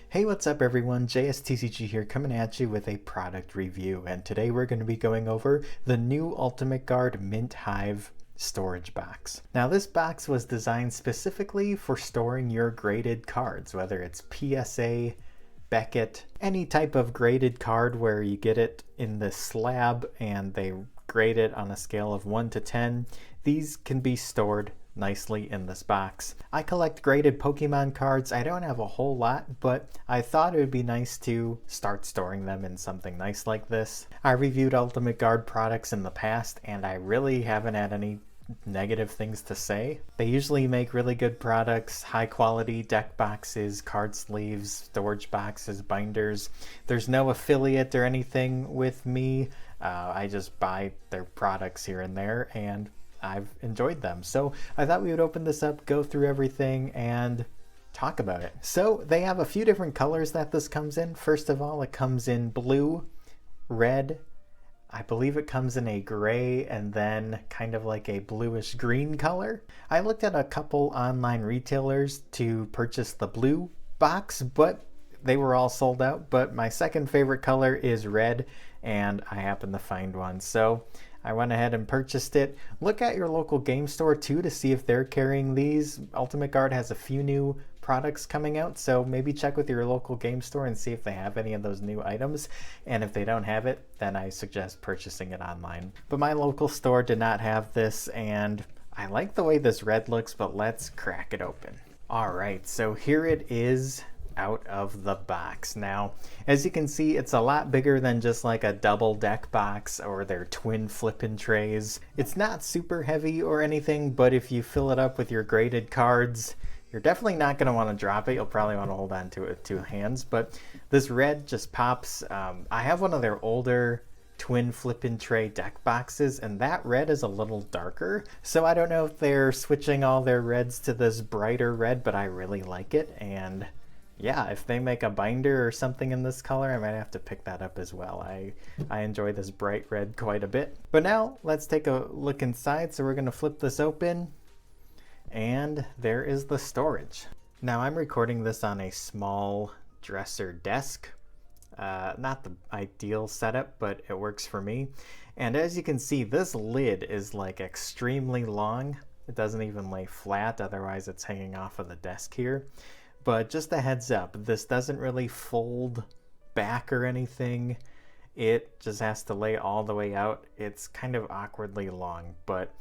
Hey, what's up everyone? JSTCG here, coming at you with a product review, and today we're going to be going over the new Ultimate Guard Minthive storage box. Now this box was designed specifically for storing your graded cards, whether it's PSA, Beckett, any type of graded card where you get it in the slab and they grade it on a scale of 1 to 10. These can be stored nicely in this box. I collect graded Pokemon cards. I don't have a whole lot, but I thought it would be nice to start storing them in something nice like this. I reviewed Ultimate Guard products in the past and I really haven't had any negative things to say. They usually make really good products, high quality deck boxes, card sleeves, storage boxes, binders. There's no affiliate or anything with me. I just buy their products here and there and I've enjoyed them. So I thought we would open this up, go through everything, and talk about it. So they have a few different colors that this comes in. First of all, it comes in blue, red, I believe it comes in a gray, and then kind of like a bluish green color. I looked at a couple online retailers to purchase the blue box, but they were all sold out. But my second favorite color is red, and I happened to find one. So I went ahead and purchased it. Look at your local game store too to see if they're carrying these. Ultimate Guard has a few new products coming out, so maybe check with your local game store and see if they have any of those new items. And if they don't have it, then I suggest purchasing it online. But my local store did not have this, and I like the way this red looks, but let's crack it open. All right, so here it is out of the box. Now, as you can see, it's a lot bigger than just like a double deck box or their twin flippin' trays. It's not super heavy or anything, but if you fill it up with your graded cards, you're definitely not going to want to drop it. You'll probably want to hold on to it with 2 hands, but this red just pops. I have one of their older twin flippin' tray deck boxes, and that red is a little darker. So I don't know if they're switching all their reds to this brighter red, but I really like it. And yeah, if they make a binder or something in this color, I might have to pick that up as well. I enjoy this bright red quite a bit. But now let's take a look inside. So we're going to flip this open, and there is the storage. Now I'm recording this on a small dresser desk. Not the ideal setup, but it works for me. And as you can see, this lid is like extremely long. It doesn't even lay flat, otherwise it's hanging off of the desk here. But just a heads up, this doesn't really fold back or anything. It just has to lay all the way out. It's kind of awkwardly long, but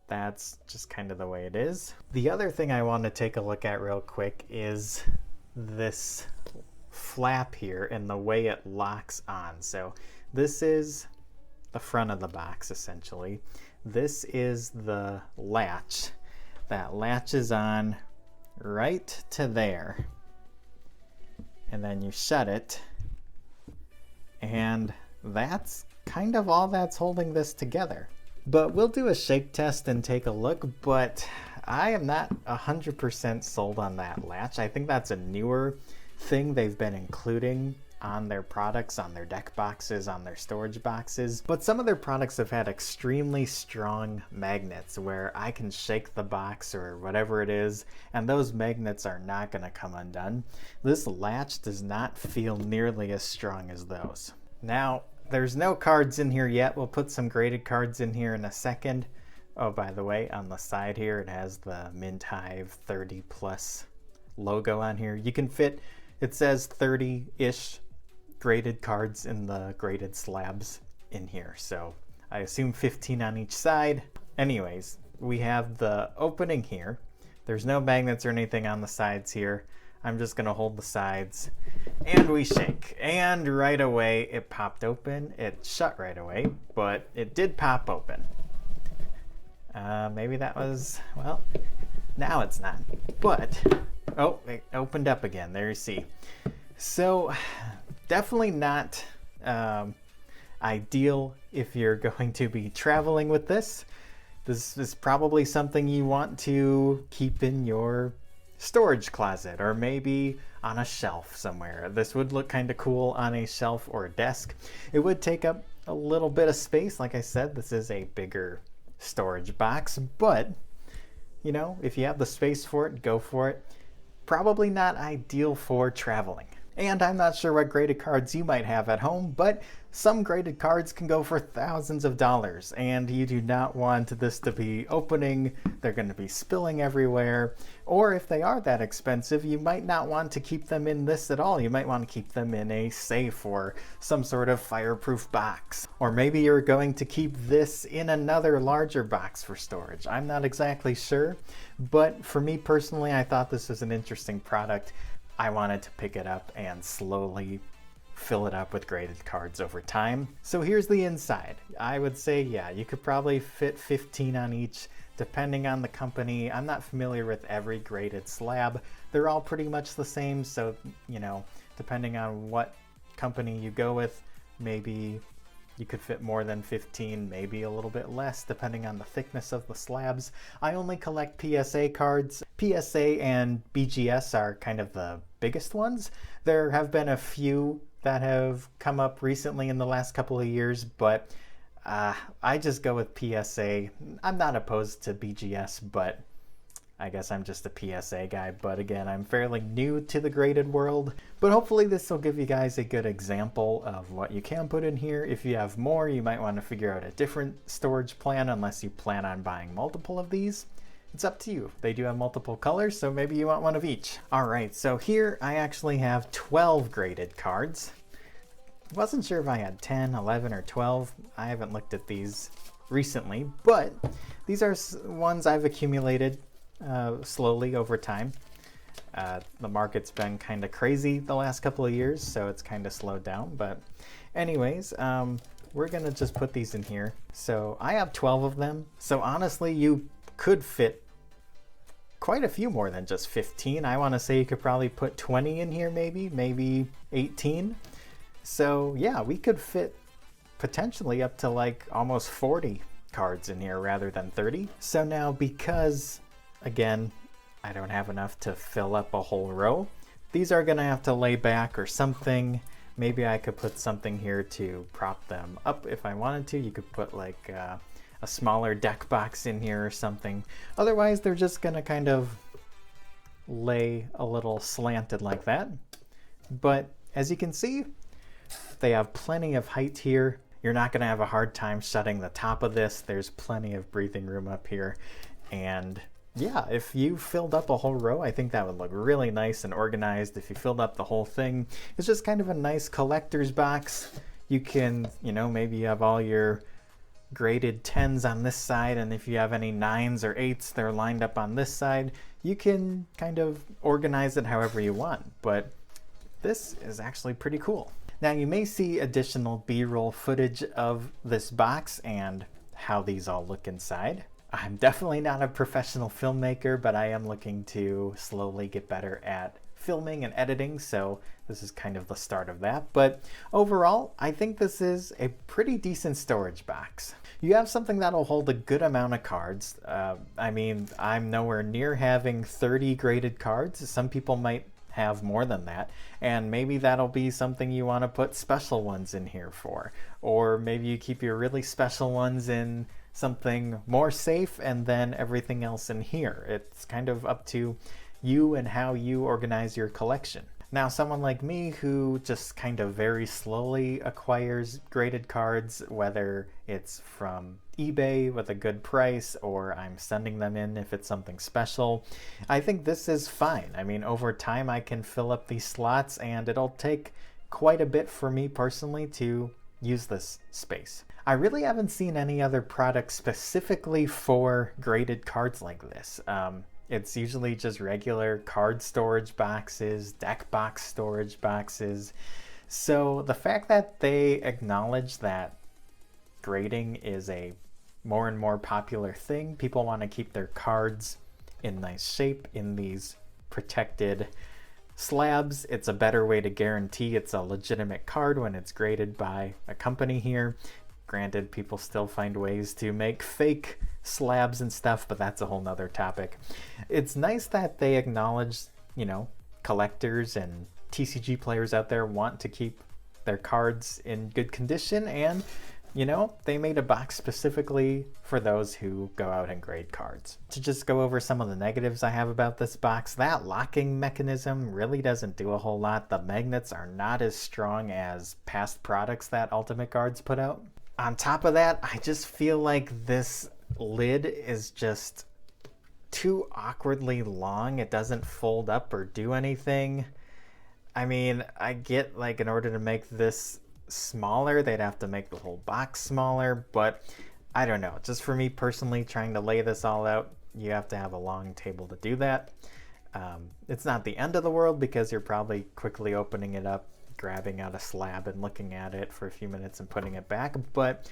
that's just kind of the way it is. The other thing I want to take a look at real quick is this flap here and the way it locks on. So this is the front of the box essentially. This is the latch that latches on right to there, and then you shut it, and that's kind of all that's holding this together. But we'll do a shake test and take a look, but I am not 100% sold on that latch. I think that's a newer thing they've been including on their products, on their deck boxes, on their storage boxes. But some of their products have had extremely strong magnets where I can shake the box or whatever it is, and those magnets are not going to come undone. This latch does not feel nearly as strong as those. Now, there's no cards in here yet. We'll put some graded cards in here in a second. Oh, by the way, on the side here, it has the Minthive 30 plus logo on here. You can fit, it says 30-ish graded cards in the graded slabs in here, so I assume 15 on each side. Anyways, we have the opening here. There's no magnets or anything on the sides here. I'm just gonna hold the sides and we shake, and right away it popped open. It shut right away, but it did pop open. Maybe that was, well, now it's not, but oh, it opened up again. There you see. So definitely not ideal if you're going to be traveling with this. This is probably something you want to keep in your storage closet or maybe on a shelf somewhere. This would look kind of cool on a shelf or a desk. It would take up a little bit of space. Like I said, this is a bigger storage box, but you know, if you have the space for it, go for it. Probably not ideal for traveling. And I'm not sure what graded cards you might have at home, but some graded cards can go for thousands of dollars, and you do not want this to be opening. They're going to be spilling everywhere. Or if they are that expensive, you might not want to keep them in this at all. You might want to keep them in a safe or some sort of fireproof box. Or maybe you're going to keep this in another larger box for storage. I'm not exactly sure, but for me personally, I thought this was an interesting product. I wanted to pick it up and slowly fill it up with graded cards over time. So here's the inside. I would say, yeah, you could probably fit 15 on each, depending on the company. I'm not familiar with every graded slab. They're all pretty much the same, so, you know, depending on what company you go with, maybe you could fit more than 15, maybe a little bit less, depending on the thickness of the slabs. I only collect PSA cards. PSA and BGS are kind of the biggest ones. There have been a few that have come up recently in the last couple of years, but I just go with PSA. I'm not opposed to BGS, but I guess I'm just a PSA guy. But again, I'm fairly new to the graded world, but hopefully this will give you guys a good example of what you can put in here. If you have more, you might want to figure out a different storage plan unless you plan on buying multiple of these. It's up to you. They do have multiple colors, so maybe you want one of each. All right, so here I actually have 12 graded cards. Wasn't sure if I had 10, 11, or 12. I haven't looked at these recently, but these are ones I've accumulated slowly over time. The market's been kind of crazy the last couple of years, so it's kind of slowed down. But anyways, we're gonna just put these in here. So I have 12 of them. So honestly, you could fit quite a few more than just 15. I want to say you could probably put 20 in here, maybe 18. So yeah, we could fit potentially up to like almost 40 cards in here rather than 30. So now, because again, I don't have enough to fill up a whole row, these are gonna have to lay back or something. Maybe I could put something here to prop them up if I wanted to. You could put like a smaller deck box in here or something. Otherwise, they're just gonna kind of lay a little slanted like that. But as you can see, they have plenty of height here. You're not gonna have a hard time shutting the top of this. There's plenty of breathing room up here. And yeah, if you filled up a whole row, I think that would look really nice and organized if you filled up the whole thing. It's just kind of a nice collector's box. You can, you know, maybe you have all your graded 10s on this side, and if you have any 9s or 8s, they're lined up on this side. You can kind of organize it however you want, but this is actually pretty cool. Now you may see additional B-roll footage of this box and how these all look inside. I'm definitely not a professional filmmaker, but I am looking to slowly get better at filming and editing, so this is kind of the start of that. But overall, I think this is a pretty decent storage box. You have something that'll hold a good amount of cards. I mean, I'm nowhere near having 30 graded cards. Some people might have more than that, and maybe that'll be something you want to put special ones in here for. Or maybe you keep your really special ones in something more safe and then everything else in here. It's kind of up to you and how you organize your collection. Now, someone like me who just kind of very slowly acquires graded cards, whether it's from eBay with a good price or I'm sending them in if it's something special, I think this is fine. I mean, over time I can fill up these slots, and it'll take quite a bit for me personally to use this space. I really haven't seen any other product specifically for graded cards like this. It's usually just regular card storage boxes, deck box storage boxes. So the fact that they acknowledge that grading is a more and more popular thing, people want to keep their cards in nice shape in these protected slabs. It's a better way to guarantee it's a legitimate card when it's graded by a company here. Granted, people still find ways to make fake slabs and stuff, but that's a whole nother topic. It's nice that they acknowledge, you know, collectors and TCG players out there want to keep their cards in good condition, and You know, they made a box specifically for those who go out and grade cards. To just go over some of the negatives I have about this box, that locking mechanism really doesn't do a whole lot. The magnets are not as strong as past products that Ultimate Guards put out. On top of that, I just feel like this lid is just too awkwardly long. It doesn't fold up or do anything. I mean, I get like in order to make this smaller, they'd have to make the whole box smaller, but I don't know. Just for me personally, trying to lay this all out, you have to have a long table to do that. It's not the end of the world because you're probably quickly opening it up, grabbing out a slab and looking at it for a few minutes and putting it back. But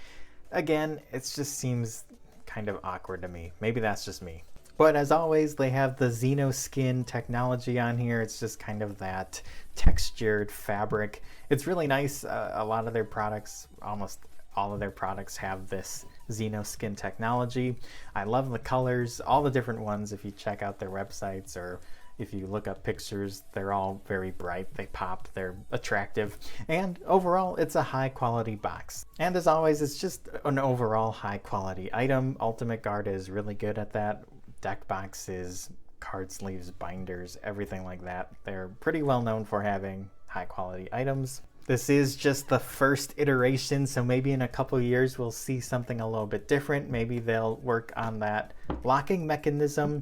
again, it just seems kind of awkward to me. Maybe that's just me. But as always, they have the Xenoskin technology on here. It's just kind of that textured fabric. It's really nice. A lot of their products, almost all of their products, have this Xenoskin technology. I love the colors, all the different ones. If you check out their websites or if you look up pictures, they're all very bright. They pop, they're attractive. And overall, it's a high quality box. And as always, it's just an overall high quality item. Ultimate Guard is really good at that. Deck boxes, card sleeves, binders, everything like that. They're pretty well known for having high quality items. This is just the first iteration, so maybe in a couple years we'll see something a little bit different. Maybe they'll work on that locking mechanism.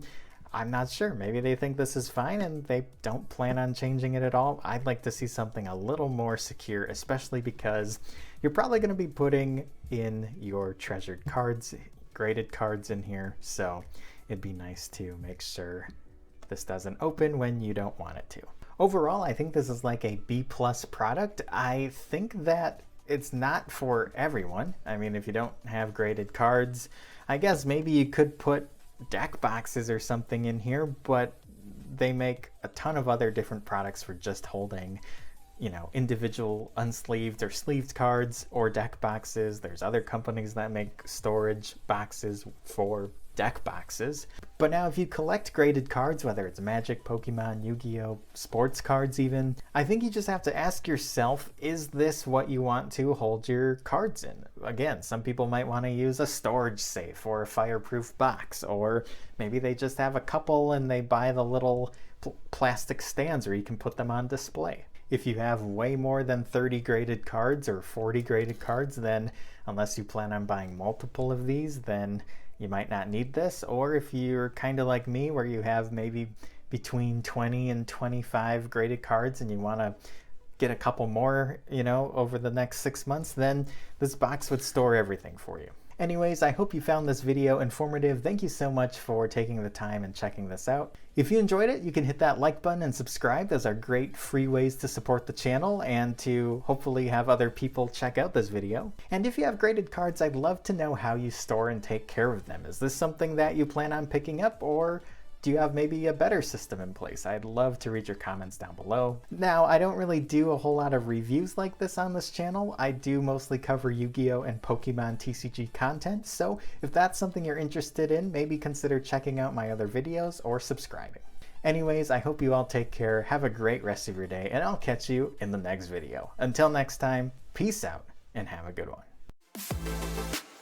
I'm not sure. Maybe they think this is fine and they don't plan on changing it at all. I'd like to see something a little more secure, especially because you're probably going to be putting in your treasured cards, graded cards in here, so it'd be nice to make sure this doesn't open when you don't want it to. Overall, I think this is like a B+ product. I think that it's not for everyone. I mean, if you don't have graded cards, I guess maybe you could put deck boxes or something in here, but they make a ton of other different products for just holding, you know, individual unsleeved or sleeved cards or deck boxes. There's other companies that make storage boxes for deck boxes. But now if you collect graded cards, whether it's Magic, Pokemon, Yu-Gi-Oh, sports cards even, I think you just have to ask yourself, is this what you want to hold your cards in? Again, some people might want to use a storage safe or a fireproof box, or maybe they just have a couple and they buy the little plastic stands where you can put them on display. If you have way more than 30 graded cards or 40 graded cards, then unless you plan on buying multiple of these, then you might not need this. Or if you're kind of like me, where you have maybe between 20 and 25 graded cards and you want to get a couple more, you know, over the next 6 months, then this box would store everything for you. Anyways, I hope you found this video informative. Thank you so much for taking the time and checking this out. If you enjoyed it, you can hit that like button and subscribe. Those are great free ways to support the channel and to hopefully have other people check out this video. And if you have graded cards, I'd love to know how you store and take care of them. Is this something that you plan on picking up, or do you have maybe a better system in place? I'd love to read your comments down below. Now, I don't really do a whole lot of reviews like this on this channel. I do mostly cover Yu-Gi-Oh! And Pokemon TCG content, so if that's something you're interested in, maybe consider checking out my other videos or subscribing. Anyways, I hope you all take care, have a great rest of your day, and I'll catch you in the next video. Until next time, peace out, and have a good one.